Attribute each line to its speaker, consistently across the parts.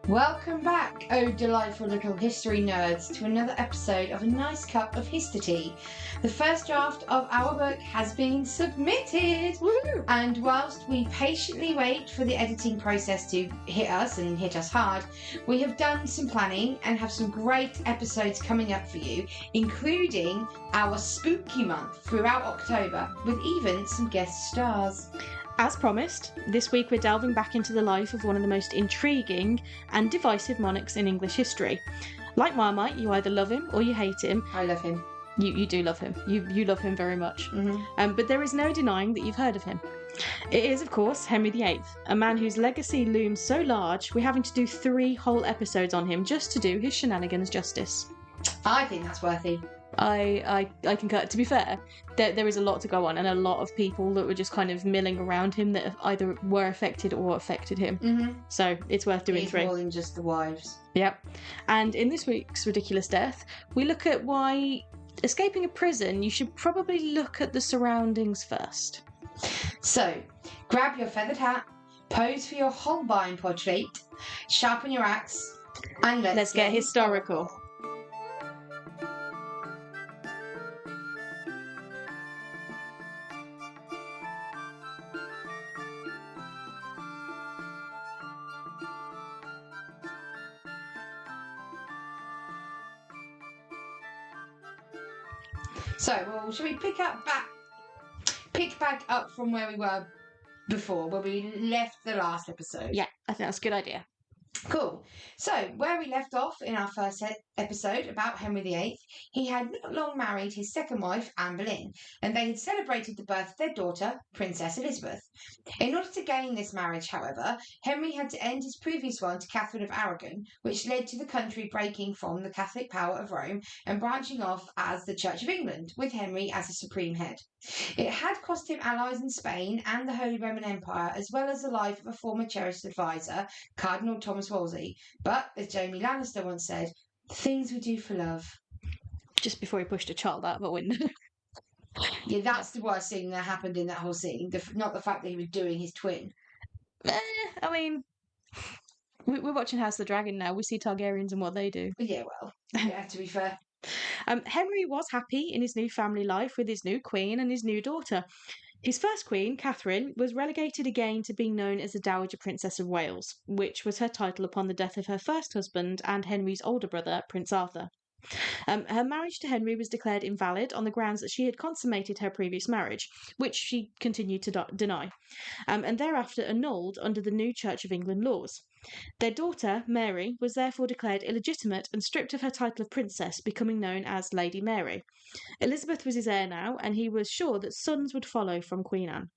Speaker 1: Welcome back, oh delightful little history nerds, to another episode of A Nice Cup of History. The first draft of our book has been submitted!
Speaker 2: Woo!
Speaker 1: And whilst we patiently wait for the editing process to hit us and hit us hard, we have done some planning and have some great episodes coming up for you, including our spooky month throughout October, with even some guest stars.
Speaker 2: As promised, this week we're delving back into the life of one of the most intriguing and divisive monarchs in English history. Like Marmite, you either love him or you hate him.
Speaker 1: I love him.
Speaker 2: You do love him. You love him very much.
Speaker 1: Mm-hmm.
Speaker 2: But there is no denying that you've heard of him. It is, of course, Henry VIII, a man whose legacy looms so large we're having to do 3 whole episodes on him just to do his shenanigans justice.
Speaker 1: I think that's worthy.
Speaker 2: I concur. To be fair, there is a lot to go on, and a lot of people that were just kind of milling around him that either were affected or affected him.
Speaker 1: Mm-hmm.
Speaker 2: So it's worth doing
Speaker 1: He's
Speaker 2: 3.
Speaker 1: more than just the wives.
Speaker 2: Yep. And in this week's Ridiculous Death, we look at why escaping a prison, you should probably look at the surroundings first.
Speaker 1: So, grab your feathered hat, pose for your Holbein portrait, sharpen your axe, and let's
Speaker 2: get historical.
Speaker 1: So, well, shall we pick back up from where we were before, where we left the last episode?
Speaker 2: Yeah, I think that's a good idea.
Speaker 1: Cool. So, where we left off in our first episode about Henry VIII, he had not long married his second wife, Anne Boleyn, and they had celebrated the birth of their daughter, Princess Elizabeth. In order to gain this marriage, however, Henry had to end his previous one to Catherine of Aragon, which led to the country breaking from the Catholic power of Rome and branching off as the Church of England, with Henry as the supreme head. It had cost him allies in Spain and the Holy Roman Empire, as well as the life of a former cherished advisor, Cardinal Thomas Wolsey. But, as Jamie Lannister once said, things we do for love.
Speaker 2: Just before he pushed a child out of a window.
Speaker 1: Yeah, that's the worst thing that happened in that whole scene. Not the fact that he was doing his twin.
Speaker 2: I mean, we're watching House of the Dragon now. We see Targaryens and what they do.
Speaker 1: Yeah, well, yeah, to be fair.
Speaker 2: Henry was happy in his new family life with his new queen and his new daughter. His first queen, Catherine, was relegated again to being known as the Dowager Princess of Wales, which was her title upon the death of her first husband and Henry's older brother, Prince Arthur. Her marriage to Henry was declared invalid on the grounds that she had consummated her previous marriage, which she continued to deny, and thereafter annulled under the new Church of England laws. Their daughter, Mary, was therefore declared illegitimate and stripped of her title of princess, becoming known as Lady Mary. Elizabeth was his heir now, and he was sure that sons would follow from Queen Anne.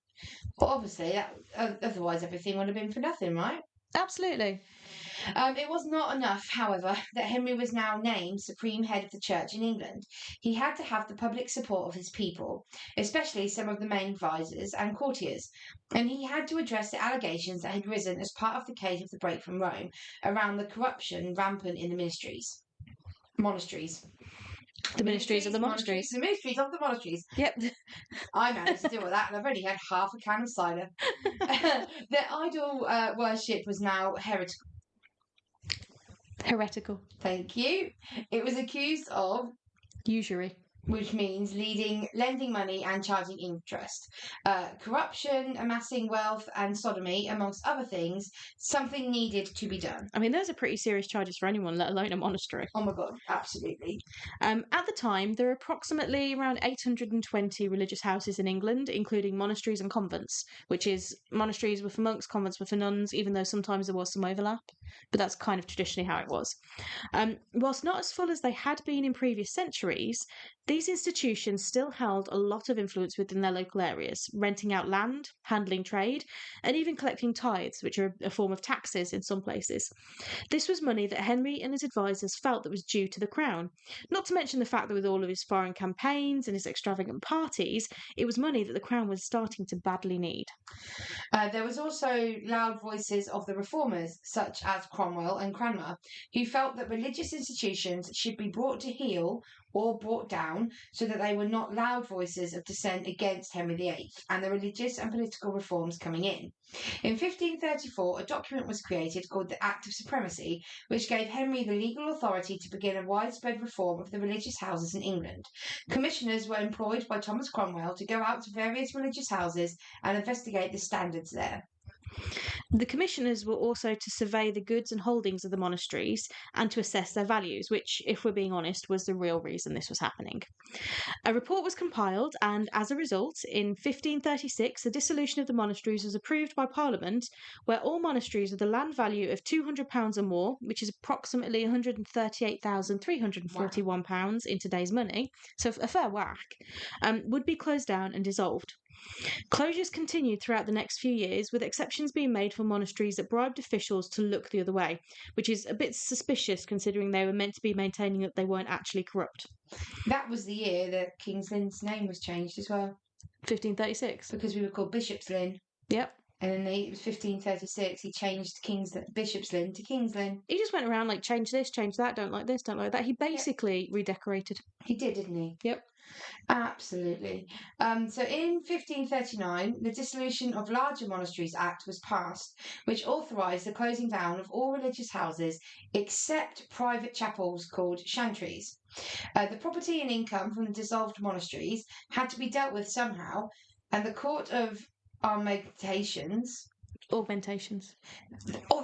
Speaker 1: Well, obviously, otherwise everything would have been for nothing, right?
Speaker 2: Absolutely.
Speaker 1: It was not enough, however, that Henry was now named supreme head of the church in England. He had to have the public support of his people, especially some of the main advisors and courtiers, and he had to address the allegations that had risen as part of the case of the break from Rome around the corruption rampant in the monasteries.
Speaker 2: The ministries of the monasteries.
Speaker 1: The ministries of the monasteries.
Speaker 2: Yep.
Speaker 1: I managed to do all that, and I've only had half a can of cider. Their idol worship was now
Speaker 2: heretical.
Speaker 1: Thank you. It was accused of
Speaker 2: usury,
Speaker 1: which means lending money and charging interest, corruption, amassing wealth, and sodomy, amongst other things. Something needed to be done.
Speaker 2: I mean, those are pretty serious charges for anyone, let alone a monastery.
Speaker 1: Oh my god, absolutely.
Speaker 2: At the time, there were approximately around 820 religious houses in England, including monasteries and convents, which is monasteries were for monks, convents were for nuns, even though sometimes there was some overlap. But that's kind of traditionally how it was. Whilst not as full as they had been in previous centuries, these institutions still held a lot of influence within their local areas, renting out land, handling trade, and even collecting tithes, which are a form of taxes in some places. This was money that Henry and his advisors felt that was due to the crown. Not to mention the fact that with all of his foreign campaigns and his extravagant parties, it was money that the crown was starting to badly need.
Speaker 1: There was also loud voices of the reformers, such as Cromwell and Cranmer, who felt that religious institutions should be brought to heel or brought down so that they were not loud voices of dissent against Henry VIII and the religious and political reforms coming in. In 1534, a document was created called the Act of Supremacy, which gave Henry the legal authority to begin a widespread reform of the religious houses in England. Commissioners were employed by Thomas Cromwell to go out to various religious houses and investigate the standards there.
Speaker 2: The commissioners were also to survey the goods and holdings of the monasteries and to assess their values, which, if we're being honest, was the real reason this was happening. A report was compiled, and as a result, in 1536, the dissolution of the monasteries was approved by Parliament, where all monasteries with a land value of £200 or more, which is approximately £138,341 in today's money, so a fair whack, would be closed down and dissolved. Closures continued throughout the next few years, with exceptions being made for monasteries that bribed officials to look the other way, which is a bit suspicious considering they were meant to be maintaining that they weren't actually corrupt.
Speaker 1: That was the year that King's Lynn's name was changed as well.
Speaker 2: 1536.
Speaker 1: Because we were called Bishop's Lynn.
Speaker 2: Yep.
Speaker 1: And then it was 1536, he changed Bishop's Lynn to King's Lynn.
Speaker 2: He just went around like, change this, change that, don't like this, don't like that. He basically redecorated.
Speaker 1: He did, didn't he?
Speaker 2: Yep.
Speaker 1: Absolutely. So in 1539, the Dissolution of Larger Monasteries Act was passed, which authorised the closing down of all religious houses except private chapels called chantries. The property and income from the dissolved monasteries had to be dealt with somehow, and the Court of Augmentations. Oh,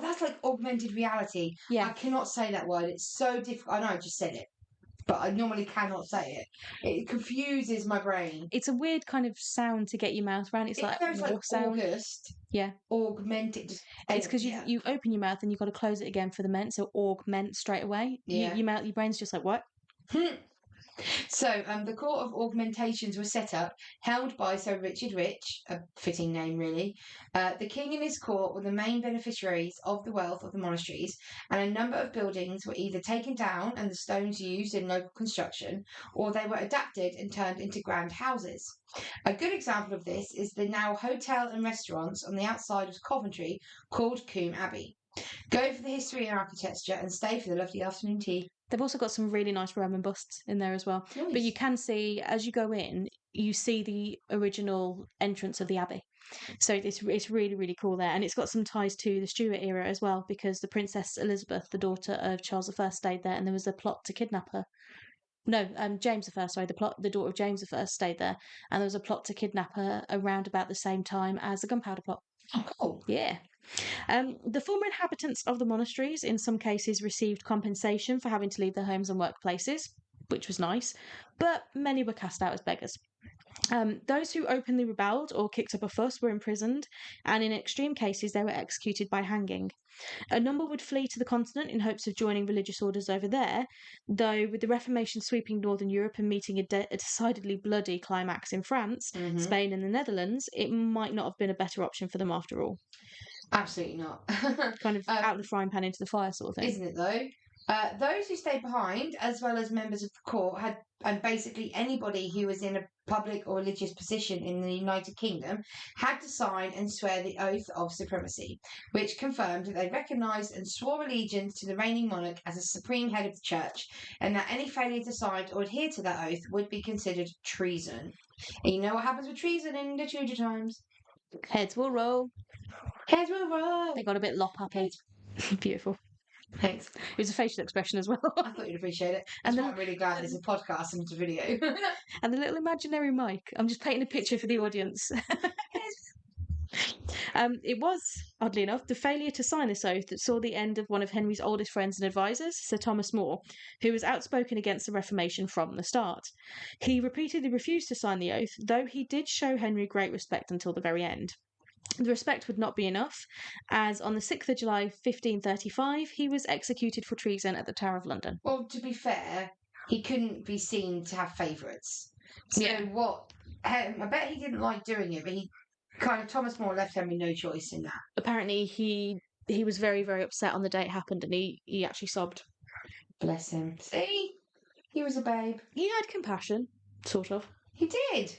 Speaker 1: that's like augmented reality.
Speaker 2: Yeah.
Speaker 1: I cannot say that word. It's so difficult. I know I just said it, but I normally cannot say it. It confuses my brain.
Speaker 2: It's a weird kind of sound to get your mouth around. It's like sound.
Speaker 1: August.
Speaker 2: Yeah.
Speaker 1: Augmented.
Speaker 2: It's because you open your mouth and you've got to close it again for the ment, so augment straight away.
Speaker 1: Yeah.
Speaker 2: Your brain's just like, what?
Speaker 1: So, the Court of Augmentations was set up, held by Sir Richard Rich, a fitting name really. The king and his court were the main beneficiaries of the wealth of the monasteries, and a number of buildings were either taken down and the stones used in local construction, or they were adapted and turned into grand houses. A good example of this is the now hotel and restaurants on the outside of Coventry called Combe Abbey. Go for the history and architecture and stay for the lovely afternoon tea.
Speaker 2: They've also got some really nice Roman busts in there as well.
Speaker 1: Nice.
Speaker 2: But you can see, as you go in, you see the original entrance of the abbey. So it's really, really cool there. And it's got some ties to the Stuart era as well, because the Princess Elizabeth, the daughter of Charles I, stayed there, and there was a plot to kidnap her. No, James I, sorry, the daughter of James I stayed there, and there was a plot to kidnap her around about the same time as the gunpowder plot.
Speaker 1: Oh, cool.
Speaker 2: Yeah. The former inhabitants of the monasteries in some cases received compensation for having to leave their homes and workplaces, which was nice, but many were cast out as beggars. Those who openly rebelled or kicked up a fuss were imprisoned, and in extreme cases they were executed by hanging. A number would flee to the continent in hopes of joining religious orders over there, though with the Reformation sweeping northern Europe and meeting a decidedly bloody climax in France, Spain and the Netherlands, it might not have been a better option for them after all.
Speaker 1: Absolutely not.
Speaker 2: Kind of out of the frying pan into the fire sort of thing.
Speaker 1: Isn't it though? Those who stayed behind, as well as members of the court, and basically anybody who was in a public or religious position in the United Kingdom, had to sign and swear the oath of supremacy, which confirmed that they recognised and swore allegiance to the reigning monarch as a supreme head of the church, and that any failure to sign or adhere to that oath would be considered treason. And you know what happens with treason in the Tudor times?
Speaker 2: Heads will roll.
Speaker 1: Heads will roll.
Speaker 2: They got a bit lop-happy. Beautiful.
Speaker 1: Thanks.
Speaker 2: It was a facial expression as well.
Speaker 1: I thought you'd appreciate it. I'm really glad there's a podcast and it's a video.
Speaker 2: And the little imaginary mic. I'm just painting a picture for the audience. It was, oddly enough, the failure to sign this oath that saw the end of one of Henry's oldest friends and advisors, Sir Thomas More, who was outspoken against the Reformation from the start. He repeatedly refused to sign the oath, though he did show Henry great respect until the very end. The respect would not be enough, as on the 6th of July 1535 he was executed for treason at the Tower of London.
Speaker 1: Well, to be fair, he couldn't be seen to have favourites. So I bet he didn't like doing it, but Thomas More left Henry no choice in that.
Speaker 2: Apparently he was very, very upset on the day it happened, and he actually sobbed.
Speaker 1: Bless him. See? He was a babe.
Speaker 2: He had compassion, sort of.
Speaker 1: He did.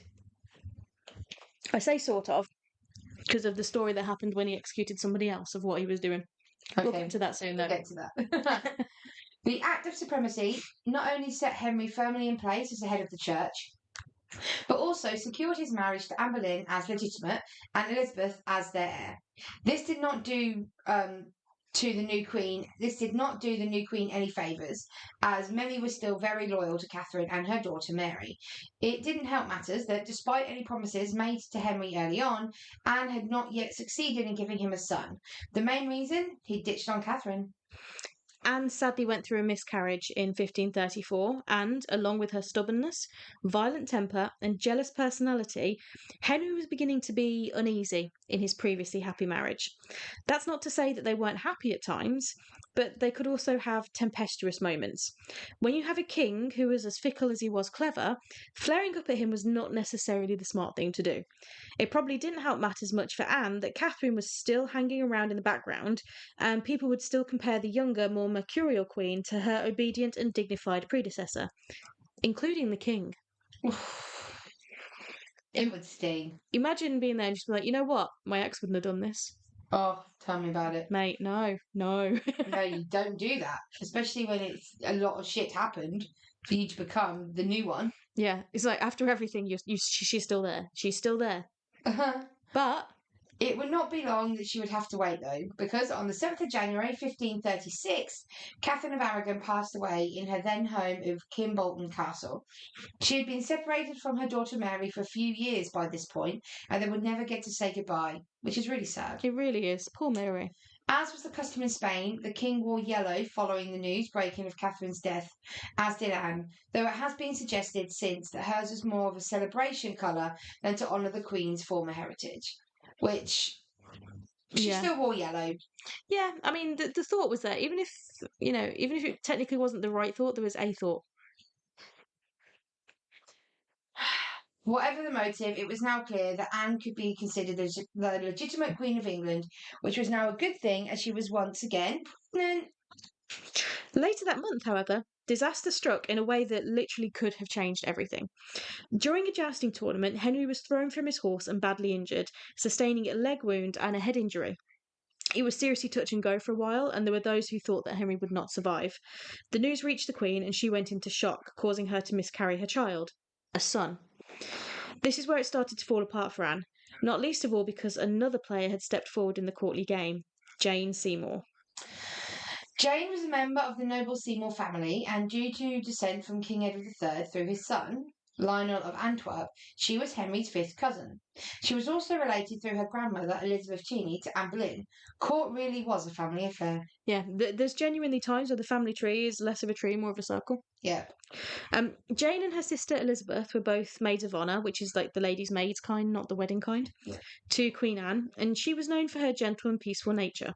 Speaker 2: I say sort of, because of the story that happened when he executed somebody else of what he was doing.
Speaker 1: Okay.
Speaker 2: We'll get to that soon, though.
Speaker 1: We'll get to that. The Act of Supremacy not only set Henry firmly in place as the head of the church, but also secured his marriage to Anne Boleyn as legitimate and Elizabeth as their heir. This did not do to the new queen. This did not do the new queen any favours, as many were still very loyal to Catherine and her daughter Mary. It didn't help matters that, despite any promises made to Henry early on, Anne had not yet succeeded in giving him a son. The main reason? He ditched on Catherine.
Speaker 2: Anne sadly went through a miscarriage in 1534, and, along with her stubbornness, violent temper, and jealous personality, Henry was beginning to be uneasy in his previously happy marriage. That's not to say that they weren't happy at times, but they could also have tempestuous moments. When you have a king who was as fickle as he was clever, flaring up at him was not necessarily the smart thing to do. It probably didn't help matters much for Anne that Catherine was still hanging around in the background, and people would still compare the younger, more mercurial queen to her obedient and dignified predecessor, including the king.
Speaker 1: It would sting.
Speaker 2: Imagine being there and just be like, you know what? My ex wouldn't have done this.
Speaker 1: Oh, tell me about it.
Speaker 2: Mate, no.
Speaker 1: No, you don't do that, especially when it's a lot of shit happened for you to become the new one.
Speaker 2: Yeah, it's like after everything, she's still there. She's still there. But
Speaker 1: it would not be long that she would have to wait, though, because on the 7th of January 1536, Catherine of Aragon passed away in her then home of Kimbolton Castle. She had been separated from her daughter Mary for a few years by this point, and they would never get to say goodbye, which is really sad.
Speaker 2: It really is. Poor Mary.
Speaker 1: As was the custom in Spain, the king wore yellow following the news breaking of Catherine's death, as did Anne, though it has been suggested since that hers was more of a celebration colour than to honour the queen's former heritage. Which she still wore yellow.
Speaker 2: Yeah, I mean, the thought was there. Even if it technically wasn't the right thought, there was a thought.
Speaker 1: Whatever the motive, it was now clear that Anne could be considered the legitimate Queen of England, which was now a good thing as she was once again pregnant.
Speaker 2: Later that month, however, disaster struck in a way that literally could have changed everything. During a jousting tournament, Henry was thrown from his horse and badly injured, sustaining a leg wound and a head injury. It was seriously touch and go for a while, and there were those who thought that Henry would not survive. The news reached the Queen, and she went into shock, causing her to miscarry her child, a son. This is where it started to fall apart for Anne, not least of all because another player had stepped forward in the courtly game, Jane Seymour.
Speaker 1: Jane was a member of the noble Seymour family, and due to descent from King Edward III through his son, Lionel of Antwerp, she was Henry's fifth cousin. She was also related through her grandmother, Elizabeth Cheney, to Anne Boleyn. Court really was a family affair.
Speaker 2: Yeah, there's genuinely times where the family tree is less of a tree, more of a circle.
Speaker 1: Yeah.
Speaker 2: Jane and her sister Elizabeth were both maids of honour, which is like the lady's maids kind, not the wedding kind, to Queen Anne, and she was known for her gentle and peaceful nature.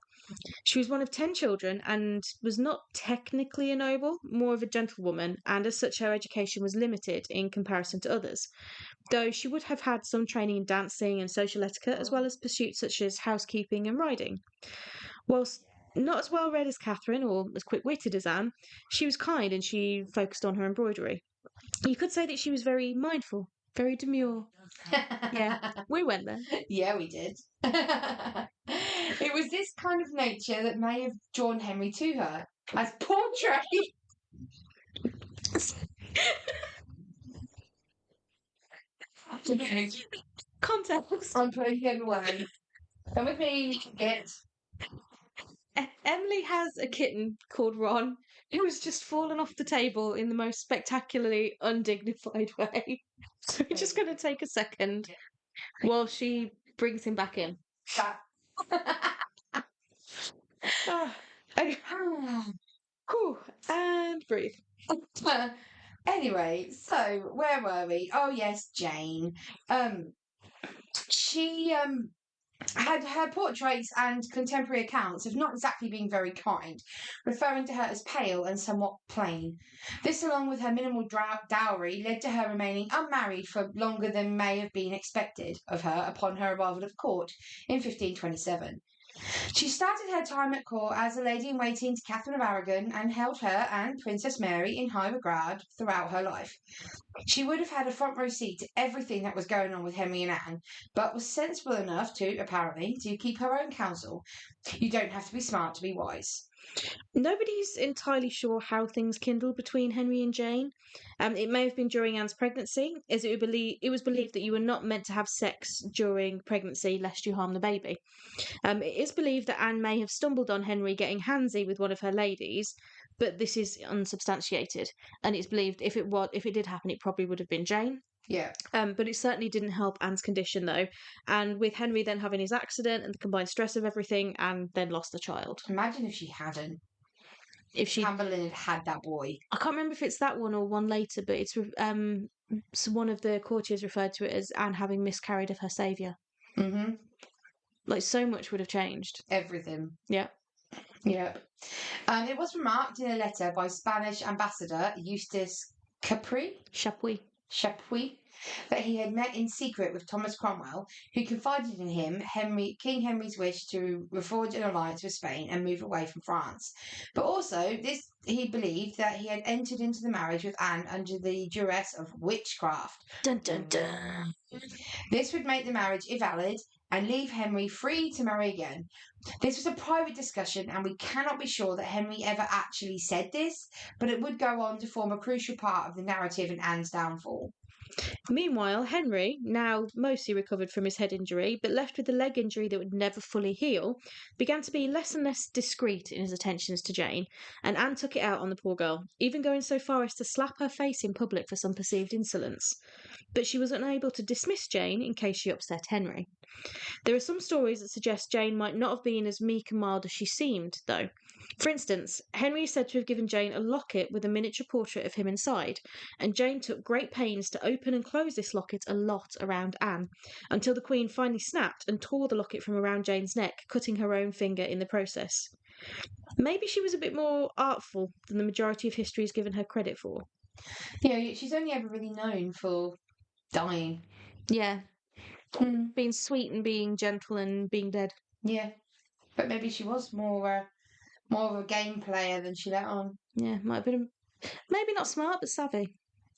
Speaker 2: She was one of 10 children and was not technically a noble, more of a gentlewoman, and as such her education was limited in comparison to others, though she would have had some training in dancing and social etiquette, as well as pursuits such as housekeeping and riding. Whilst not as well read as Catherine or as quick-witted as Anne, she was kind and she focused on her embroidery. You could say that she was very mindful, very demure. Yeah, we went there.
Speaker 1: Yeah, we did. It was this kind of nature that may have drawn Henry to her, as portrait.
Speaker 2: Context.
Speaker 1: I'm putting him away. Come with me, get.
Speaker 2: Emily has a kitten called Ron who has just fallen off the table in the most spectacularly undignified way. So we're just going to take a second while she brings him back in. And breathe.
Speaker 1: Anyway, so where were we? Oh yes, Jane. She had her portraits and contemporary accounts have not exactly been very kind, referring to her as pale and somewhat plain. This, along with her minimal dowry, led to her remaining unmarried for longer than may have been expected of her upon her arrival at court in 1527. She started her time at court as a lady-in-waiting to Catherine of Aragon and held her and Princess Mary in high regard throughout her life. She would have had a front-row seat to everything that was going on with Henry and Anne, but was sensible enough to, apparently, to keep her own counsel. You don't have to be smart to be wise.
Speaker 2: Nobody's entirely sure how things kindled between Henry and Jane. It may have been during Anne's pregnancy, as it was believed that you were not meant to have sex during pregnancy lest you harm the baby. It is believed that Anne may have stumbled on Henry getting handsy with one of her ladies, but this is unsubstantiated, and it's believed if it did happen, it probably would have been Jane.
Speaker 1: Yeah.
Speaker 2: But it certainly didn't help Anne's condition, though. And with Henry then having his accident and the combined stress of everything, Anne then lost the child.
Speaker 1: Imagine if she hadn't.
Speaker 2: If she,
Speaker 1: Anne Boleyn had that boy.
Speaker 2: I can't remember if it's that one or one later, but it's so one of the courtiers referred to it as Anne having miscarried of her saviour.
Speaker 1: Mm-hmm.
Speaker 2: Like, so much would have changed.
Speaker 1: Everything.
Speaker 2: Yeah.
Speaker 1: Yeah. It was remarked in a letter by Spanish ambassador Eustace
Speaker 2: Chapuis.
Speaker 1: that he had met in secret with Thomas Cromwell, who confided in him King Henry's wish to reforge an alliance with Spain and move away from France. But also, he believed that he had entered into the marriage with Anne under the duress of witchcraft.
Speaker 2: Dun dun dun.
Speaker 1: This would make the marriage invalid and leave Henry free to marry again. This was a private discussion, and we cannot be sure that Henry ever actually said this, but it would go on to form a crucial part of the narrative in Anne's downfall.
Speaker 2: Meanwhile, Henry, now mostly recovered from his head injury, but left with a leg injury that would never fully heal, began to be less and less discreet in his attentions to Jane, and Anne took it out on the poor girl, even going so far as to slap her face in public for some perceived insolence. But she was unable to dismiss Jane in case she upset Henry. There are some stories that suggest Jane might not have been as meek and mild as she seemed, though. For instance, Henry is said to have given Jane a locket with a miniature portrait of him inside, and Jane took great pains to open and close this locket a lot around Anne, until the Queen finally snapped and tore the locket from around Jane's neck, cutting her own finger in the process. Maybe she was a bit more artful than the majority of history has given her credit for.
Speaker 1: Yeah, she's only ever really known for dying.
Speaker 2: Yeah. Being sweet and being gentle and being dead.
Speaker 1: Yeah. But maybe she was more of a game player than she let on.
Speaker 2: Yeah, might have been maybe not smart, but savvy.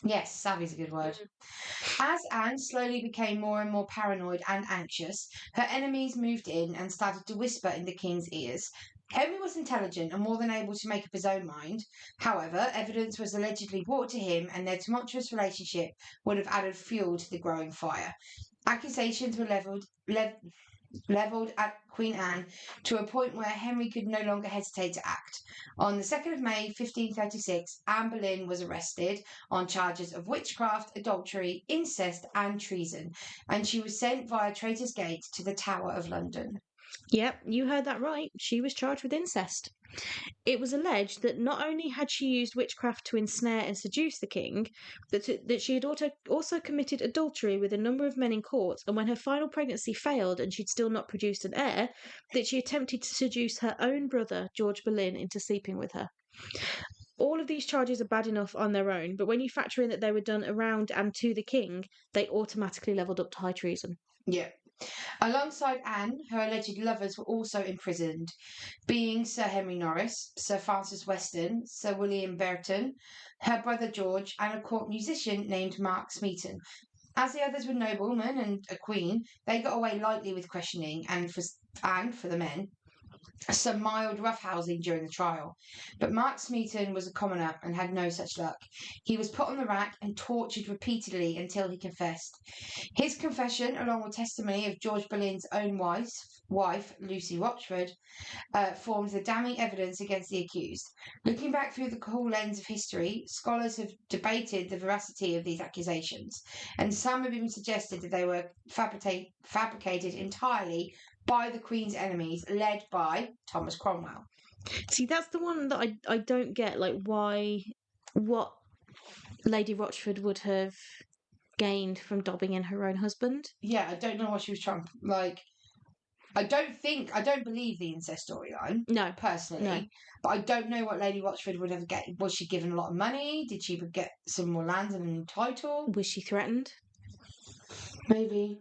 Speaker 1: Yes, savvy's a good word. As Anne slowly became more and more paranoid and anxious, her enemies moved in and started to whisper in the king's ears. Henry was intelligent and more than able to make up his own mind. However, evidence was allegedly brought to him, and their tumultuous relationship would have added fuel to the growing fire. Accusations were levelled at Queen Anne to a point where Henry could no longer hesitate to act. On the 2nd of May 1536, Anne Boleyn was arrested on charges of witchcraft, adultery, incest and treason, and she was sent via Traitor's Gate to the Tower of London.
Speaker 2: Yep, you heard that right. She was charged with incest. It was alleged that not only had she used witchcraft to ensnare and seduce the king, that she had also committed adultery with a number of men in court, and when her final pregnancy failed and she'd still not produced an heir, that she attempted to seduce her own brother, George Boleyn, into sleeping with her. All of these charges are bad enough on their own, but when you factor in that they were done around and to the king, they automatically levelled up to high treason.
Speaker 1: Yeah. Alongside Anne, her alleged lovers were also imprisoned, being Sir Henry Norris, Sir Francis Weston, Sir William Burton, her brother George, and a court musician named Mark Smeaton. As the others were noblemen and a queen, they got away lightly with questioning and for the men, some mild roughhousing during the trial. But Mark Smeaton was a commoner and had no such luck. He was put on the rack and tortured repeatedly until he confessed. His confession, along with testimony of George Boleyn's own wife, Lucy Rochford, forms the damning evidence against the accused. Looking back through the cool lens of history, scholars have debated the veracity of these accusations, and some have even suggested that they were fabricated entirely by the Queen's enemies, led by Thomas Cromwell.
Speaker 2: See, that's the one that I don't get, like, what Lady Rochford would have gained from dobbing in her own husband.
Speaker 1: Yeah, I don't know what she was trying, like, I don't believe the incest storyline.
Speaker 2: No.
Speaker 1: Personally. No. But I don't know what Lady Rochford would have get. Was she given a lot of money? Did she get some more land and a new title?
Speaker 2: Was she threatened?
Speaker 1: Maybe.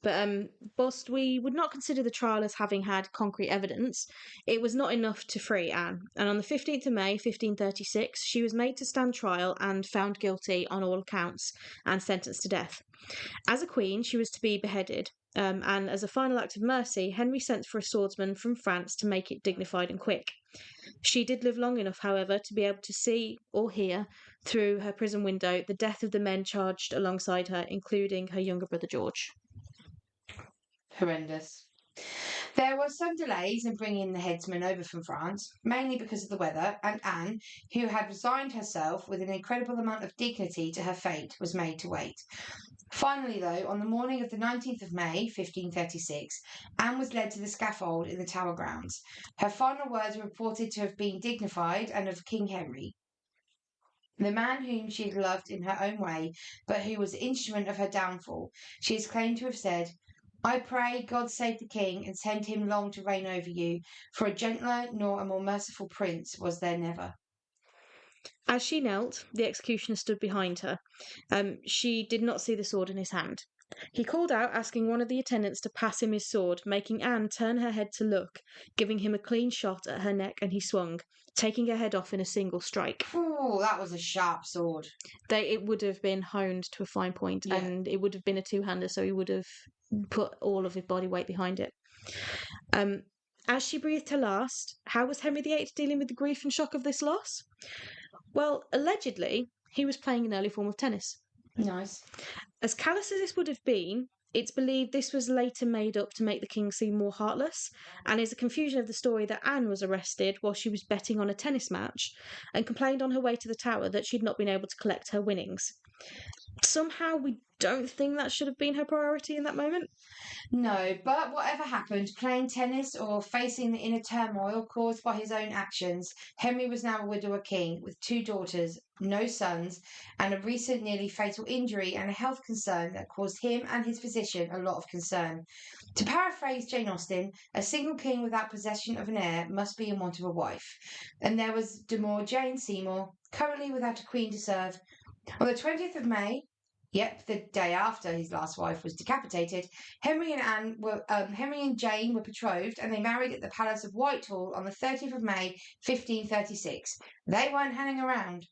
Speaker 2: But whilst we would not consider the trial as having had concrete evidence, it was not enough to free Anne, and on the 15th of May 1536 she was made to stand trial and found guilty on all accounts and sentenced to death. As a queen, she was to be beheaded, and as a final act of mercy, Henry sent for a swordsman from France to make it dignified and quick. She did live long enough, however, to be able to see or hear through her prison window the death of the men charged alongside her, including her younger brother George.
Speaker 1: Horrendous. There were some delays in bringing the headsman over from France, mainly because of the weather, and Anne, who had resigned herself with an incredible amount of dignity to her fate, was made to wait. Finally, though, on the morning of the 19th of May, 1536, Anne was led to the scaffold in the Tower grounds. Her final words were reported to have been dignified and of King Henry, the man whom she had loved in her own way, but who was the instrument of her downfall. She is claimed to have said, "I pray God save the king and send him long to reign over you, for a gentler nor a more merciful prince was there never."
Speaker 2: As she knelt, the executioner stood behind her. She did not see the sword in his hand. He called out, asking one of the attendants to pass him his sword, making Anne turn her head to look, giving him a clean shot at her neck, and he swung, taking her head off in a single strike.
Speaker 1: Oh, that was a sharp sword.
Speaker 2: It would have been honed to a fine point,
Speaker 1: Yeah.
Speaker 2: and it would have been a two-hander, so he would have put all of his body weight behind it. As she breathed her last, how was Henry VIII dealing with the grief and shock of this loss? Well, allegedly, he was playing an early form of tennis.
Speaker 1: Nice.
Speaker 2: As callous as this would have been, it's believed this was later made up to make the king seem more heartless, and is a confusion of the story that Anne was arrested while she was betting on a tennis match and complained on her way to the Tower that she'd not been able to collect her winnings. Somehow, we don't think that should have been her priority in that moment.
Speaker 1: No, but whatever happened, playing tennis or facing the inner turmoil caused by his own actions, Henry was now a widower king with 2 daughters, no sons, and a recent nearly fatal injury and a health concern that caused him and his physician a lot of concern. To paraphrase Jane Austen, a single king without possession of an heir must be in want of a wife. And there was Demore Jane Seymour, currently without a queen to serve. On the 20th of May, yep, the day after his last wife was decapitated, Henry and Jane were betrothed, and they married at the Palace of Whitehall on the 30th of May, 1536. They weren't hanging around.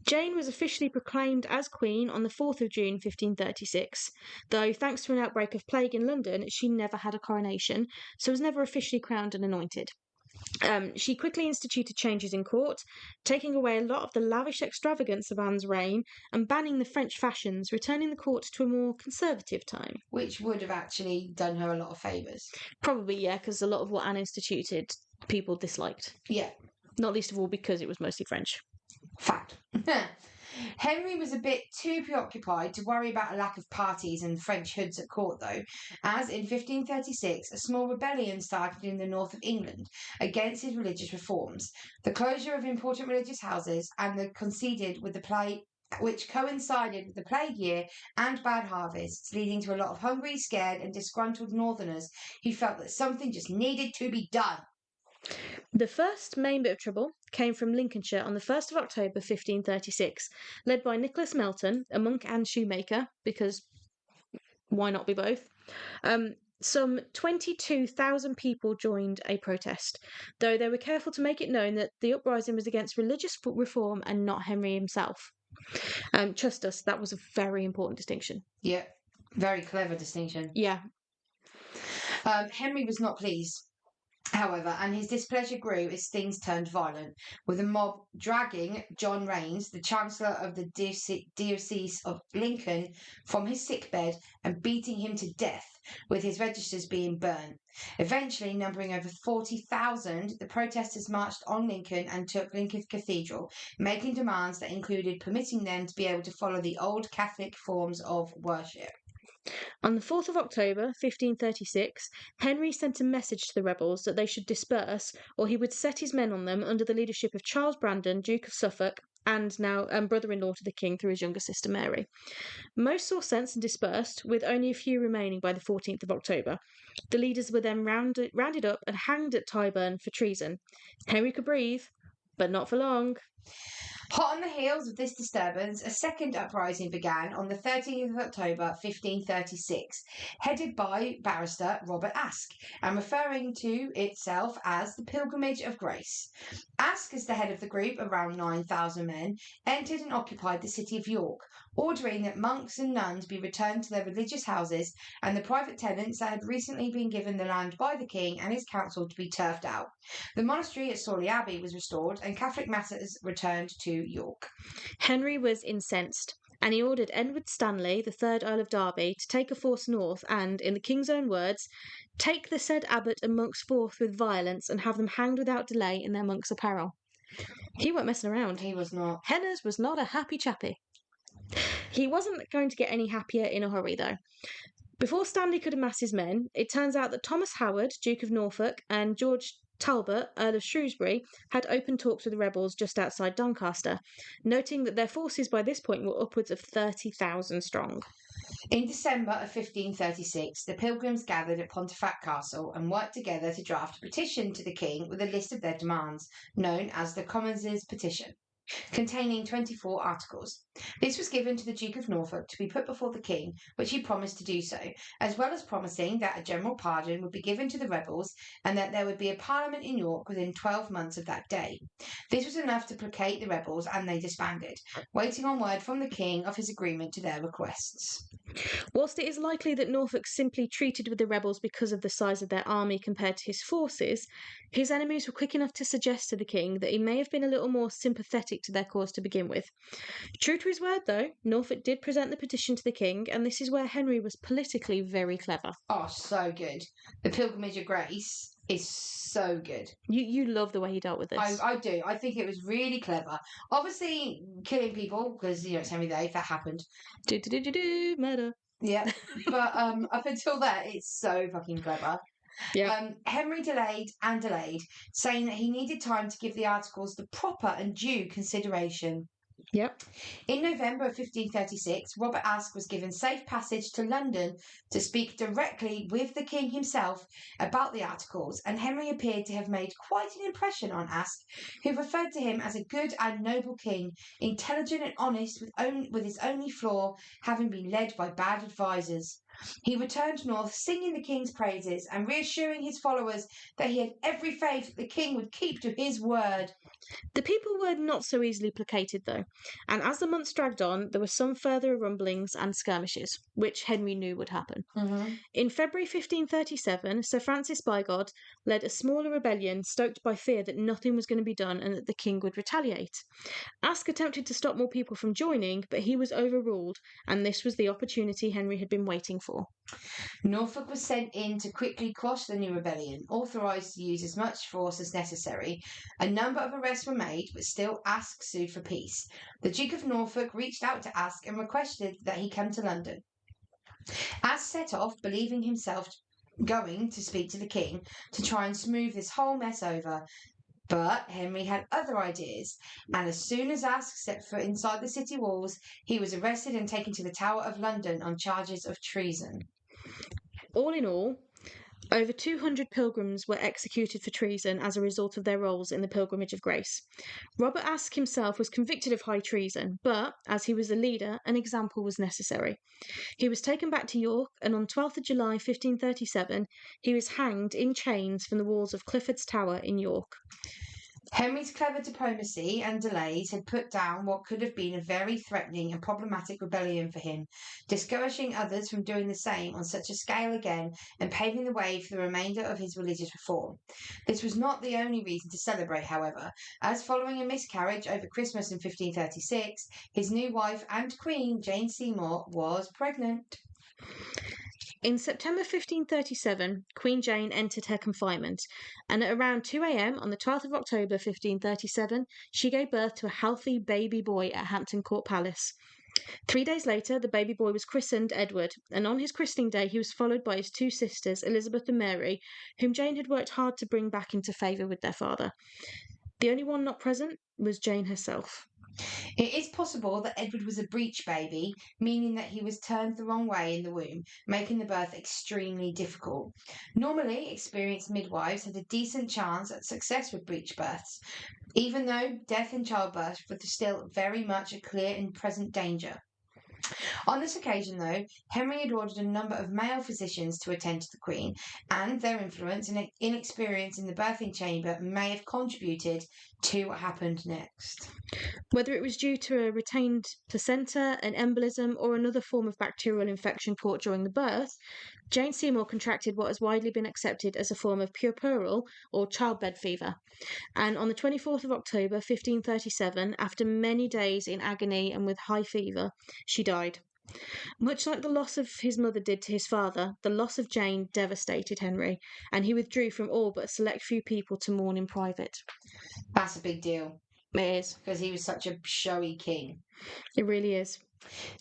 Speaker 2: Jane was officially proclaimed as Queen on the 4th of June 1536, though thanks to an outbreak of plague in London, she never had a coronation, so was never officially crowned and anointed. She quickly instituted changes in court, taking away a lot of the lavish extravagance of Anne's reign and banning the French fashions, returning the court to a more conservative time.
Speaker 1: Which would have actually done her a lot of favours.
Speaker 2: Probably, yeah, because a lot of what Anne instituted people disliked.
Speaker 1: Yeah.
Speaker 2: Not least of all because it was mostly French.
Speaker 1: Fact. Henry was a bit too preoccupied to worry about a lack of parties and French hoods at court, though, as in 1536 a small rebellion started in the north of England against his religious reforms, the closure of important religious houses, and the coincided with the plague, which coincided with the plague year and bad harvests, leading to a lot of hungry, scared, and disgruntled northerners who felt that something just needed to be done.
Speaker 2: The first main bit of trouble came from Lincolnshire on the 1st of October 1536, led by Nicholas Melton, a monk and shoemaker, because why not be both? Some 22,000 people joined a protest, though they were careful to make it known that the uprising was against religious reform and not Henry himself. Trust us, that was a very important distinction.
Speaker 1: Yeah, very clever distinction.
Speaker 2: Yeah.
Speaker 1: Henry was not pleased, however, and his displeasure grew as things turned violent, with the mob dragging John Rains, the Chancellor of the Diocese of Lincoln, from his sickbed and beating him to death, with his registers being burned. Eventually, numbering over 40,000, the protesters marched on Lincoln and took Lincoln Cathedral, making demands that included permitting them to be able to follow the old Catholic forms of worship.
Speaker 2: On the 4th of October, 1536, Henry sent a message to the rebels that they should disperse, or he would set his men on them under the leadership of Charles Brandon, Duke of Suffolk, and now brother-in-law to the king through his younger sister Mary. Most saw sense and dispersed, with only a few remaining by the 14th of October. The leaders were then rounded up and hanged at Tyburn for treason. Henry could breathe, but not for long.
Speaker 1: Hot on the heels of this disturbance, a second uprising began on the 13th of October 1536, headed by barrister Robert Aske, and referring to itself as the Pilgrimage of Grace. Aske, as the head of the group, around 9,000 men, entered and occupied the city of York, ordering that monks and nuns be returned to their religious houses and the private tenants that had recently been given the land by the king and his council to be turfed out. The monastery at Sawley Abbey was restored and Catholic masses returned to York.
Speaker 2: Henry was incensed, and he ordered Edward Stanley, the third Earl of Derby, to take a force north and, in the king's own words, take the said abbot and monks forth with violence and have them hanged without delay in their monks' apparel. He weren't messing around.
Speaker 1: He was not.
Speaker 2: Henners was not a happy chappy. He wasn't going to get any happier in a hurry, though. Before Stanley could amass his men, it turns out that Thomas Howard, Duke of Norfolk, and George Talbot, Earl of Shrewsbury, had open talks with the rebels just outside Doncaster, noting that their forces by this point were upwards of 30,000 strong.
Speaker 1: In December of 1536, the Pilgrims gathered at Pontefract Castle and worked together to draft a petition to the king with a list of their demands, known as the Commons' Petition, containing 24 articles. This was given to the Duke of Norfolk to be put before the king, which he promised to do so, as well as promising that a general pardon would be given to the rebels and that there would be a parliament in York within 12 months of that day. This was enough to placate the rebels and they disbanded, waiting on word from the king of his agreement to their requests.
Speaker 2: Whilst it is likely that Norfolk simply treated with the rebels because of the size of their army compared to his forces, his enemies were quick enough to suggest to the king that he may have been a little more sympathetic to their cause to begin with. True to his word, though, Norfolk did present the petition to the king, and this is where Henry was politically very clever.
Speaker 1: Oh, so good. The Pilgrimage of Grace is so good.
Speaker 2: You love the way he dealt with this.
Speaker 1: I do. I think it was really clever. Obviously, killing people, because, it's Henry VIII, that happened.
Speaker 2: Murder.
Speaker 1: Yeah. But up until that, it's so fucking clever.
Speaker 2: Yeah.
Speaker 1: Henry delayed and delayed, saying that he needed time to give the articles the proper and due consideration.
Speaker 2: Yep.
Speaker 1: In November of 1536, Robert Aske was given safe passage to London to speak directly with the king himself about the articles, and Henry appeared to have made quite an impression on Aske, who referred to him as a good and noble king, intelligent and honest, with his only flaw having been led by bad advisers. He returned north singing the king's praises and reassuring his followers that he had every faith that the king would keep to his word.
Speaker 2: The people were not so easily placated, though, and as the months dragged on, there were some further rumblings and skirmishes, which Henry knew would happen.
Speaker 1: Mm-hmm.
Speaker 2: In February 1537, Sir Francis Bigod led a smaller rebellion stoked by fear that nothing was going to be done and that the king would retaliate. Aske attempted to stop more people from joining, but he was overruled, and this was the opportunity Henry had been waiting for.
Speaker 1: Norfolk was sent in to quickly quash the new rebellion, authorised to use as much force as necessary. A number of arrests were made, but still Aske sued for peace. The Duke of Norfolk reached out to Aske and requested that he come to London. Aske set off, believing himself going to speak to the king to try and smooth this whole mess over. But Henry had other ideas, and as soon as Aske stepped foot inside the city walls, he was arrested and taken to the Tower of London on charges of treason.
Speaker 2: All in all, over 200 pilgrims were executed for treason as a result of their roles in the Pilgrimage of Grace. Robert Aske himself was convicted of high treason, but, as he was a leader, an example was necessary. He was taken back to York, and on 12th of July 1537, he was hanged in chains from the walls of Clifford's Tower in York.
Speaker 1: Henry's clever diplomacy and delays had put down what could have been a very threatening and problematic rebellion for him, discouraging others from doing the same on such a scale again and paving the way for the remainder of his religious reform. This was not the only reason to celebrate, however, as following a miscarriage over Christmas in 1536, his new wife and queen, Jane Seymour, was pregnant.
Speaker 2: In September 1537, Queen Jane entered her confinement, and at around 2 a.m. on the 12th of October 1537, she gave birth to a healthy baby boy at Hampton Court Palace. 3 days later, the baby boy was christened Edward, and on his christening day he was followed by his two sisters, Elizabeth and Mary, whom Jane had worked hard to bring back into favour with their father. The only one not present was Jane herself.
Speaker 1: It is possible that Edward was a breech baby, meaning that he was turned the wrong way in the womb, making the birth extremely difficult. Normally, experienced midwives had a decent chance at success with breech births, even though death in childbirth was still very much a clear and present danger. On this occasion, though, Henry had ordered a number of male physicians to attend to the Queen, and their influence and inexperience in the birthing chamber may have contributed to what happened next.
Speaker 2: Whether it was due to a retained placenta, an embolism, or another form of bacterial infection caught during the birth, Jane Seymour contracted what has widely been accepted as a form of puerperal or childbed fever. And on the 24th of October 1537, after many days in agony and with high fever, she died. Much like the loss of his mother did to his father, the loss of Jane devastated Henry, and he withdrew from all but a select few people to mourn in private.
Speaker 1: That's a big deal.
Speaker 2: It is.
Speaker 1: Because he was such a showy king.
Speaker 2: It really is.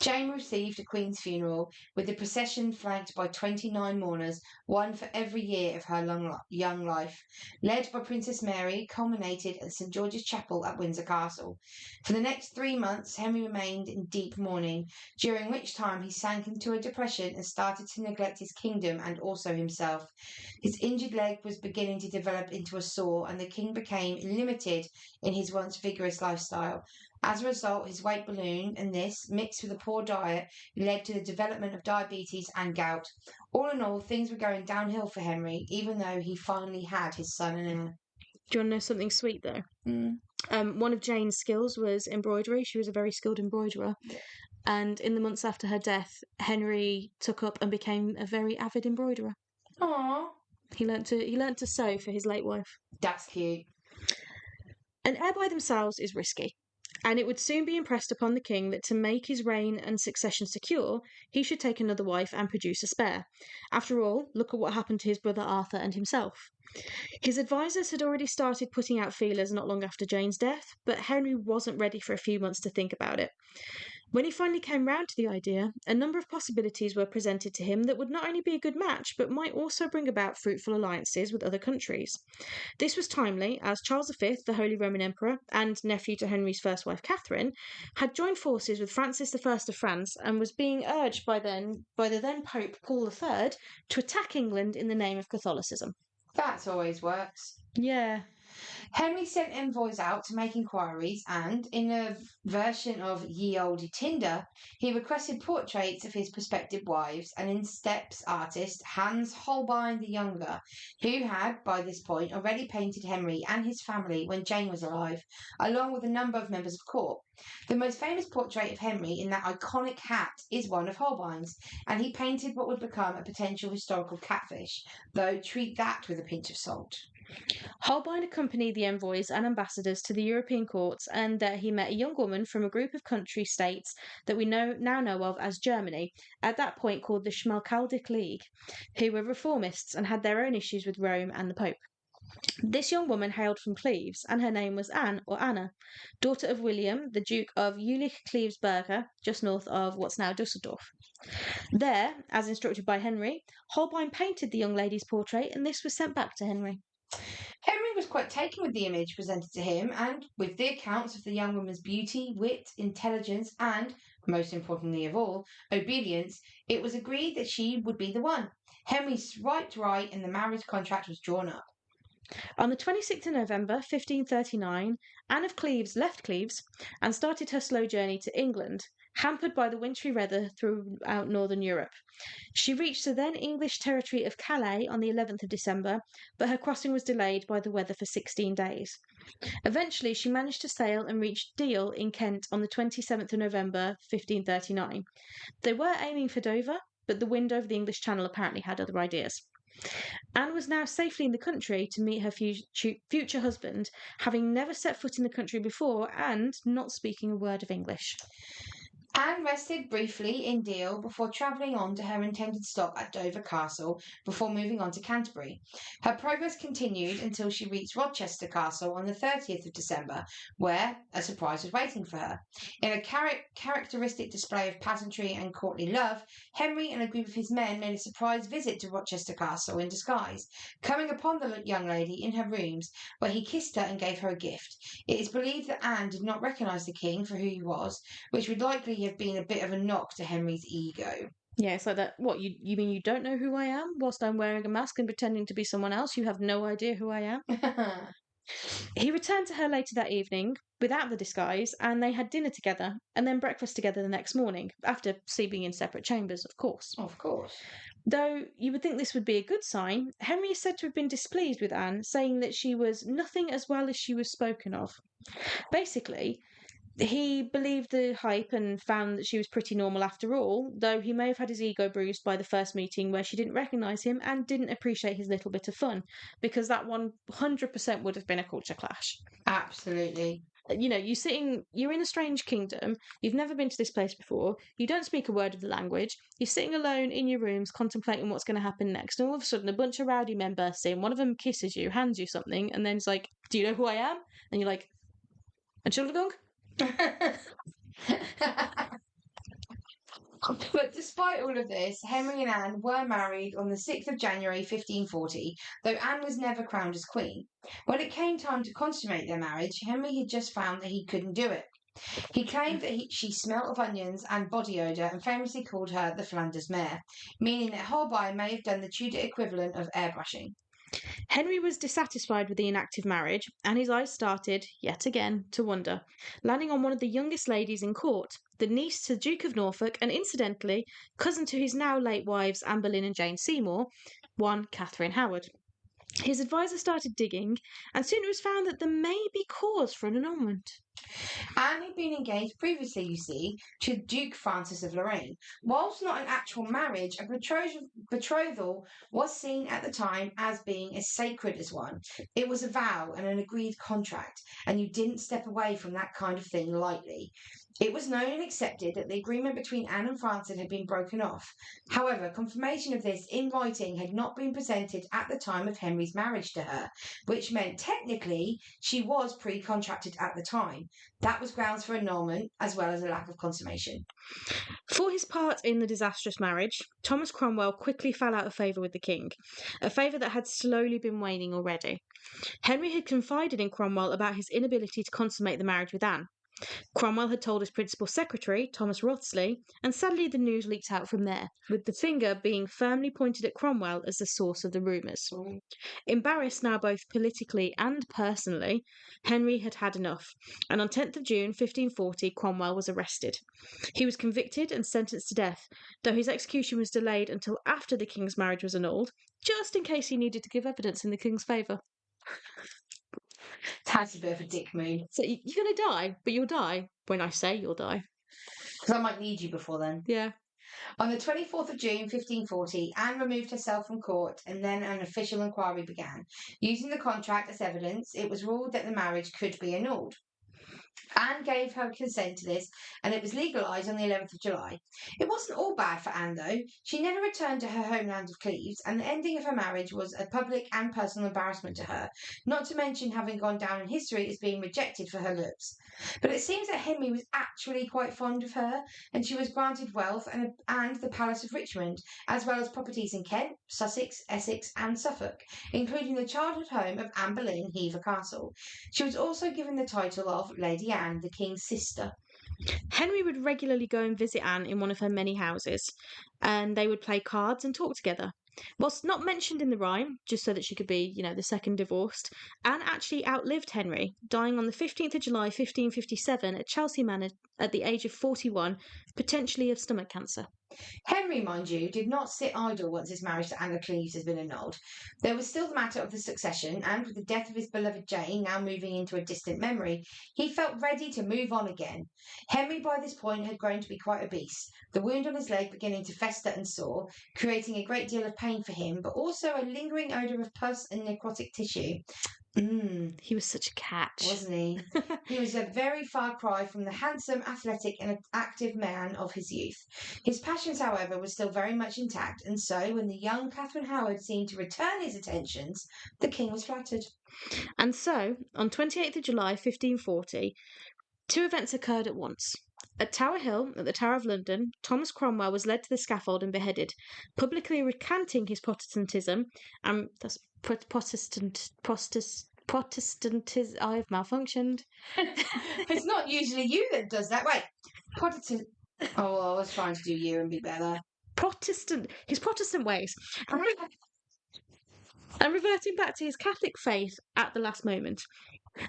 Speaker 1: Jane received a Queen's funeral, with the procession flanked by 29 mourners, one for every year of her young life, led by Princess Mary, culminated at St George's Chapel at Windsor Castle. For the next 3 months, Henry remained in deep mourning, during which time he sank into a depression and started to neglect his kingdom and also himself. His injured leg was beginning to develop into a sore, and the king became limited in his once vigorous lifestyle. As a result, his weight ballooned, and this, mixed with a poor diet, led to the development of diabetes and gout. All in all, things were going downhill for Henry, even though he finally had his son and heir.
Speaker 2: Do you want to know something sweet, though?
Speaker 1: Mm.
Speaker 2: One of Jane's skills was embroidery. She was a very skilled embroiderer. And in the months after her death, Henry took up and became a very avid embroiderer.
Speaker 1: Aww.
Speaker 2: He learnt to sew for his late wife.
Speaker 1: That's cute.
Speaker 2: An heir by themselves is risky, and it would soon be impressed upon the king that to make his reign and succession secure, he should take another wife and produce a spare. After all, look at what happened to his brother Arthur and himself. His advisors had already started putting out feelers not long after Jane's death, but Henry wasn't ready for a few months to think about it. When he finally came round to the idea, a number of possibilities were presented to him that would not only be a good match, but might also bring about fruitful alliances with other countries. This was timely, as Charles V, the Holy Roman Emperor, and nephew to Henry's first wife Catherine, had joined forces with Francis I of France and was being urged by the then Pope Paul III to attack England in the name of Catholicism.
Speaker 1: That always works.
Speaker 2: Yeah.
Speaker 1: Henry sent envoys out to make inquiries, and in a version of Ye Olde Tinder, he requested portraits of his prospective wives and in steps artist Hans Holbein the Younger, who had by this point already painted Henry and his family when Jane was alive, along with a number of members of court. The most famous portrait of Henry in that iconic hat is one of Holbein's, and he painted what would become a potential historical catfish, though treat that with a pinch of salt.
Speaker 2: Holbein accompanied the envoys and ambassadors to the European courts, and there he met a young woman from a group of country states that we now know of as Germany, at that point called the Schmalkaldic League, who were reformists and had their own issues with Rome and the Pope. This young woman hailed from Cleves, and her name was Anne, or Anna, daughter of William, the Duke of Jülich-Cleves-Berger, just north of what's now Dusseldorf. There, as instructed by Henry, Holbein painted the young lady's portrait, and this was sent back to Henry.
Speaker 1: Henry was quite taken with the image presented to him, and with the accounts of the young woman's beauty, wit, intelligence, and, most importantly of all, obedience, it was agreed that she would be the one. Henry swiped right, and the marriage contract was drawn up.
Speaker 2: On the 26th of November 1539, Anne of Cleves left Cleves and started her slow journey to England, hampered by the wintry weather throughout northern Europe. She reached the then English territory of Calais on the 11th of December, but her crossing was delayed by the weather for 16 days. Eventually, she managed to sail and reach Deal in Kent on the 27th of November 1539. They were aiming for Dover, but the wind over the English Channel apparently had other ideas. Anne was now safely in the country to meet her future husband, having never set foot in the country before and not speaking a word of English.
Speaker 1: Anne rested briefly in Deal before travelling on to her intended stop at Dover Castle before moving on to Canterbury. Her progress continued until she reached Rochester Castle on the 30th of December, where a surprise was waiting for her. In a characteristic display of pageantry and courtly love, Henry and a group of his men made a surprise visit to Rochester Castle in disguise, coming upon the young lady in her rooms, where he kissed her and gave her a gift. It is believed that Anne did not recognise the king for who he was, which would likely have been a bit of a knock to Henry's ego.
Speaker 2: Yeah, it's like that. What, you mean you don't know who I am? Whilst I'm wearing a mask and pretending to be someone else, you have no idea who I am? He returned to her later that evening without the disguise, and they had dinner together and then breakfast together the next morning, after sleeping in separate chambers, of course.
Speaker 1: Of course.
Speaker 2: Though you would think this would be a good sign, Henry is said to have been displeased with Anne, saying that she was nothing as well as she was spoken of. Basically, he believed the hype and found that she was pretty normal after all, though he may have had his ego bruised by the first meeting where she didn't recognise him and didn't appreciate his little bit of fun, because that 100% would have been a culture clash.
Speaker 1: Absolutely.
Speaker 2: You know, you're in a strange kingdom, you've never been to this place before, you don't speak a word of the language, you're sitting alone in your rooms contemplating what's going to happen next, and all of a sudden a bunch of rowdy men burst in, one of them kisses you, hands you something, and then it's like, do you know who I am? And you're like, Entschuldigung?
Speaker 1: But despite all of this, Henry and Anne were married on the 6th of January 1540, though Anne was never crowned as queen. When it came time to consummate their marriage, Henry had just found that he couldn't do it. He claimed that she smelt of onions and body odour and famously called her the Flanders mare, meaning that Holbein may have done the Tudor equivalent of airbrushing.
Speaker 2: Henry was dissatisfied with the inactive marriage, and his eyes started, yet again, to wander, landing on one of the youngest ladies in court, the niece to the Duke of Norfolk, and incidentally, cousin to his now late wives Anne Boleyn and Jane Seymour, one Catherine Howard. His adviser started digging, and soon it was found that there may be cause for an annulment.
Speaker 1: Anne had been engaged previously, you see, to Duke Francis of Lorraine. Whilst not an actual marriage, a betrothal was seen at the time as being as sacred as one. It was a vow and an agreed contract, and you didn't step away from that kind of thing lightly. It was known and accepted that the agreement between Anne and Francis had been broken off. However, confirmation of this in writing had not been presented at the time of Henry's marriage to her, which meant technically she was pre-contracted at the time. That was grounds for annulment as well as a lack of consummation.
Speaker 2: For his part in the disastrous marriage, Thomas Cromwell quickly fell out of favour with the king, a favour that had slowly been waning already. Henry had confided in Cromwell about his inability to consummate the marriage with Anne. Cromwell had told his principal secretary, Thomas Wriothesley, and sadly the news leaked out from there, with the finger being firmly pointed at Cromwell as the source of the rumours. Embarrassed now both politically and personally, Henry had had enough, and on 10th of June 1540 Cromwell was arrested. He was convicted and sentenced to death, though his execution was delayed until after the king's marriage was annulled, just in case he needed to give evidence in the king's favour.
Speaker 1: That's a bit of a dick move.
Speaker 2: So you're going to die, but you'll die when I say you'll die.
Speaker 1: Because I might need you before then.
Speaker 2: Yeah.
Speaker 1: On the 24th of June 1540, Anne removed herself from court and then an official inquiry began. Using the contract as evidence, it was ruled that the marriage could be annulled. Anne gave her consent to this, and it was legalised on the 11th of July. It wasn't all bad for Anne, though. She never returned to her homeland of Cleves, and the ending of her marriage was a public and personal embarrassment to her, not to mention having gone down in history as being rejected for her looks. But it seems that Henry was actually quite fond of her, and she was granted wealth and the Palace of Richmond, as well as properties in Kent, Sussex, Essex, and Suffolk, including the childhood home of Anne Boleyn, Hever Castle. She was also given the title of Lady Anne, the King's sister.
Speaker 2: Henry would regularly go and visit Anne in one of her many houses, and they would play cards and talk together. Whilst not mentioned in the rhyme, just so that she could be, the second divorced, Anne actually outlived Henry, dying on the 15th of July 1557 at Chelsea Manor at the age of 41, potentially of stomach cancer.
Speaker 1: Henry, mind you, did not sit idle once his marriage to Anne of Cleves has been annulled. There was still the matter of the succession, and with the death of his beloved Jane now moving into a distant memory, he felt ready to move on again. Henry by this point had grown to be quite obese, the wound on his leg beginning to fester and sore, creating a great deal of pain for him, but also a lingering odour of pus and necrotic tissue.
Speaker 2: He was such a catch.
Speaker 1: Wasn't he? He was a very far cry from the handsome, athletic and active man of his youth. His passions, however, were still very much intact, and so when the young Catherine Howard seemed to return his attentions, the king was flattered.
Speaker 2: And so, on 28th of July 1540, two events occurred at once. At Tower Hill, at the Tower of London, Thomas Cromwell was led to the scaffold and beheaded, publicly recanting his Protestantism, and that's Protestantism. I have malfunctioned.
Speaker 1: It's not usually you that does that. Wait, Protestant. Oh, I was trying to do you and be better.
Speaker 2: His Protestant ways. And reverting back to his Catholic faith at the last moment,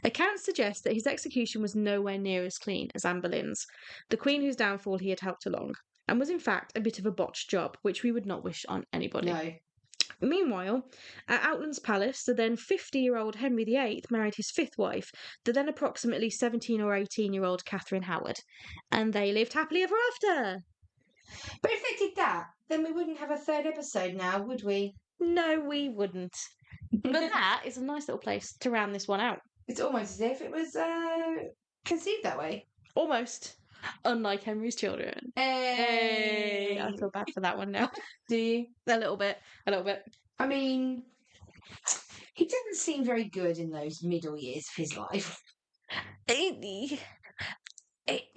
Speaker 2: accounts suggest that his execution was nowhere near as clean as Anne Boleyn's, the Queen whose downfall he had helped along, and was in fact a bit of a botched job, which we would not wish on anybody.
Speaker 1: No.
Speaker 2: Meanwhile, at Outlands Palace, the then 50-year-old Henry VIII married his fifth wife, the then approximately 17 or 18-year-old Catherine Howard, and they lived happily ever after.
Speaker 1: But if they did that, then we wouldn't have a third episode now, would we?
Speaker 2: No, we wouldn't. But that is a nice little place to round this one out.
Speaker 1: It's almost as if it was conceived that way.
Speaker 2: Almost. Unlike Henry's children. Hey! I feel bad for that one now.
Speaker 1: Do you?
Speaker 2: A little bit.
Speaker 1: I mean, he didn't seem very good in those middle years of his life.
Speaker 2: It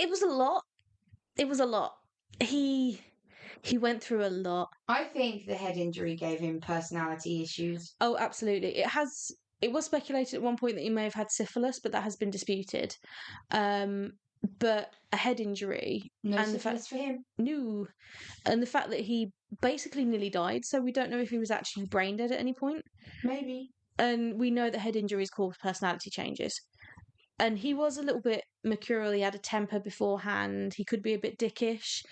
Speaker 2: was a lot. It was a lot. He went through a lot.
Speaker 1: I think the head injury gave him personality issues.
Speaker 2: Oh, absolutely. It was speculated at one point that he may have had syphilis, but that has been disputed. But a head injury.
Speaker 1: No
Speaker 2: and
Speaker 1: syphilis for him?
Speaker 2: No. And the fact that he basically nearly died, so we don't know if he was actually brain dead at any point.
Speaker 1: Maybe.
Speaker 2: And we know that head injuries cause personality changes. And he was a little bit mercurial. He had a temper beforehand. He could be a bit dickish.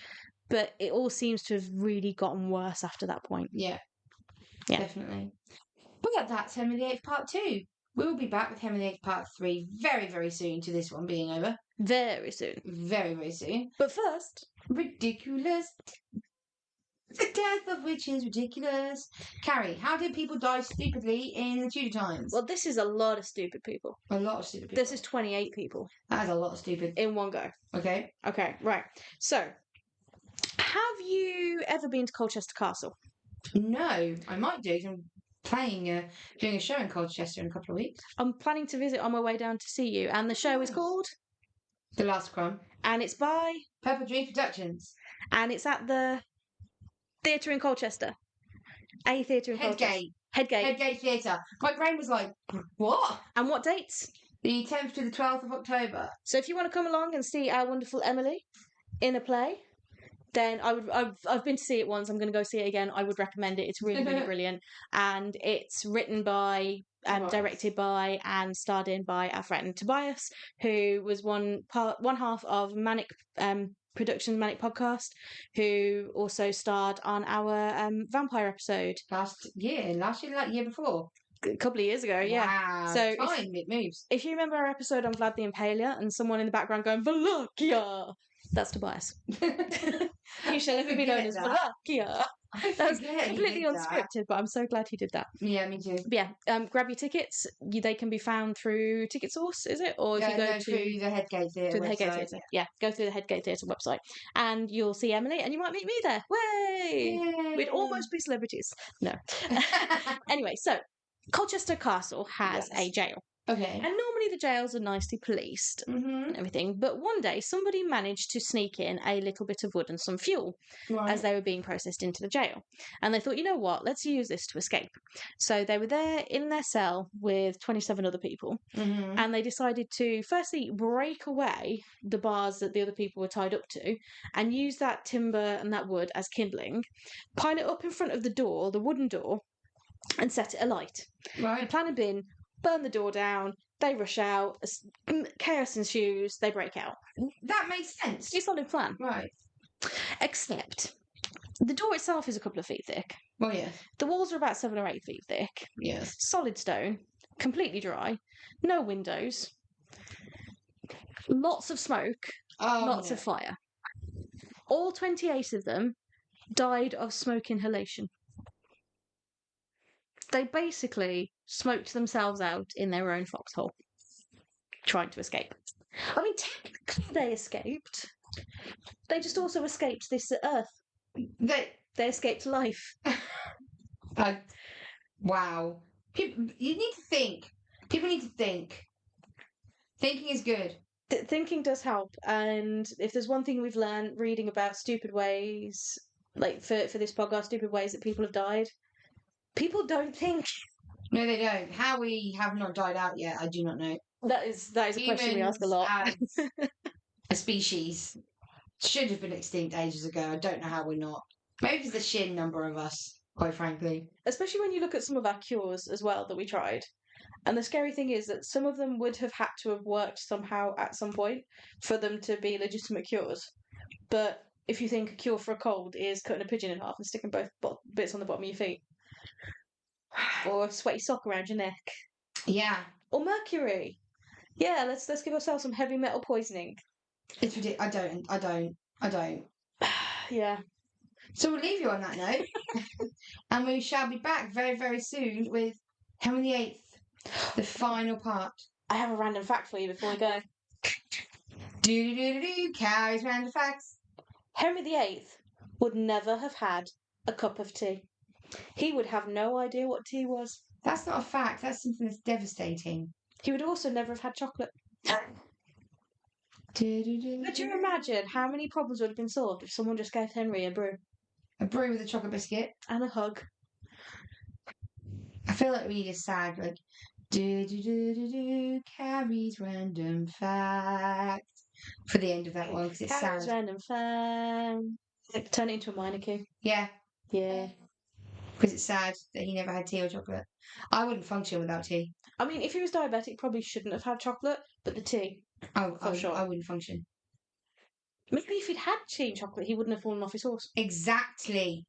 Speaker 2: But it all seems to have really gotten worse after that point.
Speaker 1: Yeah.
Speaker 2: Yeah.
Speaker 1: Definitely. Well, that's Henry VIII Part 2. We will be back with Henry VIII Part 3 very, very soon to this one being over.
Speaker 2: Very soon.
Speaker 1: Very, very soon.
Speaker 2: But first...
Speaker 1: Ridiculous. The death of which is ridiculous. Carrie, how did people die stupidly in the Tudor times?
Speaker 2: Well, this is a lot of stupid people.
Speaker 1: A lot of stupid people.
Speaker 2: This is 28 people.
Speaker 1: That is a lot of stupid.
Speaker 2: In one go.
Speaker 1: Okay.
Speaker 2: Okay, right. So, have you ever been to Colchester Castle?
Speaker 1: No, I might do. I'm doing a show in Colchester in a couple of weeks.
Speaker 2: I'm planning to visit on my way down to see you, and the show is called
Speaker 1: The Last Crumb.
Speaker 2: And it's by
Speaker 1: Purple Dream Productions.
Speaker 2: And it's at the theatre in Colchester. A theatre in Colchester. Headgate.
Speaker 1: Headgate Theatre. My brain was like, what?
Speaker 2: And what dates?
Speaker 1: The 10th to the 12th of October.
Speaker 2: So if you want to come along and see our wonderful Emily in a play, then I've been to see it once. I'm going to go see it again. I would recommend it. It's really, really brilliant. And it's written by and directed by and starred in by our friend Tobias, who was one half of Manic Productions, Manic Podcast, who also starred on our vampire episode.
Speaker 1: Last year, like year before.
Speaker 2: A couple of years ago, yeah.
Speaker 1: Wow,
Speaker 2: so
Speaker 1: it moves.
Speaker 2: If you remember our episode on Vlad the Impaler and someone in the background going, Wallachia, that's Tobias. He shall never be known as Wallachia. That was completely unscripted, but I'm so glad he did that.
Speaker 1: Yeah, me too.
Speaker 2: But yeah, grab your tickets. They can be found through Ticket Source, is it? Or if you go
Speaker 1: through the Headgate Theatre website.
Speaker 2: Yeah, go through the Headgate Theatre website. And you'll see Emily, and you might meet me there. Way!
Speaker 1: Yay.
Speaker 2: We'd almost be celebrities. No. Anyway, so Colchester Castle has a jail.
Speaker 1: Okay.
Speaker 2: And normally the jails are nicely policed and everything, but one day somebody managed to sneak in a little bit of wood and some fuel as they were being processed into the jail. And they thought, you know what, let's use this to escape. So they were there in their cell with 27 other people, and they decided to firstly break away the bars that the other people were tied up to and use that timber and that wood as kindling, pile it up in front of the door, the wooden door, and set it alight.
Speaker 1: Right.
Speaker 2: The plan had been burn the door down, they rush out, chaos ensues, they break out.
Speaker 1: That makes sense.
Speaker 2: It's a solid plan.
Speaker 1: Right.
Speaker 2: Except the door itself is a couple of feet thick.
Speaker 1: Well, yeah.
Speaker 2: The walls are about 7 or 8 feet thick.
Speaker 1: Yes.
Speaker 2: Solid stone, completely dry, no windows, lots of smoke, lots of fire. All 28 of them died of smoke inhalation. They basically smoked themselves out in their own foxhole, trying to escape. I mean, technically they escaped. They just also escaped this Earth. They escaped life.
Speaker 1: Wow. You need to think. People need to think. Thinking is good.
Speaker 2: Thinking does help. And if there's one thing we've learned reading about stupid ways, like for this podcast, stupid ways that people have died, people don't think.
Speaker 1: No, they don't. How we have not died out yet, I do not know.
Speaker 2: That is a question we ask a lot.
Speaker 1: A species should have been extinct ages ago. I don't know how we're not. Maybe it's the sheer number of us. quite frankly.
Speaker 2: Especially when you look at some of our cures as well that we tried. And the scary thing is that some of them would have had to have worked somehow at some point for them to be legitimate cures. But if you think a cure for a cold is cutting a pigeon in half and sticking both bits on the bottom of your feet, or a sweaty sock around your neck,
Speaker 1: Yeah,
Speaker 2: or mercury, yeah, let's give ourselves some heavy metal poisoning.
Speaker 1: it's ridiculous. I don't.
Speaker 2: Yeah.
Speaker 1: So we'll leave you on that note, and we shall be back very, very soon with Henry VIII, the final part.
Speaker 2: I have a random fact for you before we go.
Speaker 1: Carries random facts.
Speaker 2: Henry VIII would never have had a cup of tea. He would have no idea what tea was.
Speaker 1: That's not a fact. That's something that's devastating.
Speaker 2: He would also never have had chocolate. Could you imagine how many problems would have been solved if someone just gave Henry a brew?
Speaker 1: A brew with a chocolate biscuit.
Speaker 2: And a hug.
Speaker 1: I feel like we need a SAG, like, carries random facts for the end of that one, because it's
Speaker 2: Carries
Speaker 1: sad.
Speaker 2: random fan. Turn it into a minor key.
Speaker 1: Yeah.
Speaker 2: Yeah.
Speaker 1: Because it's sad that he never had tea or chocolate. I wouldn't function without tea.
Speaker 2: I mean, if he was diabetic, probably shouldn't have had chocolate, but the tea. Sure.
Speaker 1: I wouldn't function.
Speaker 2: Maybe if he'd had tea and chocolate, he wouldn't have fallen off his horse.
Speaker 1: Exactly.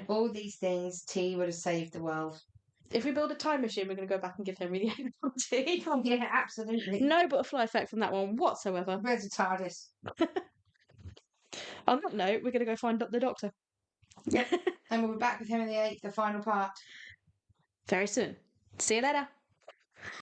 Speaker 2: All
Speaker 1: these things, tea would have saved the world.
Speaker 2: If we build a time machine, we're going to go back and give Henry VIII tea.
Speaker 1: Oh, yeah, absolutely.
Speaker 2: No butterfly effect from that one whatsoever.
Speaker 1: Where's the TARDIS?
Speaker 2: On that note, we're going to go find the doctor.
Speaker 1: Yep. And we'll be back with Henry VIII, the final part.
Speaker 2: Very soon. See you later.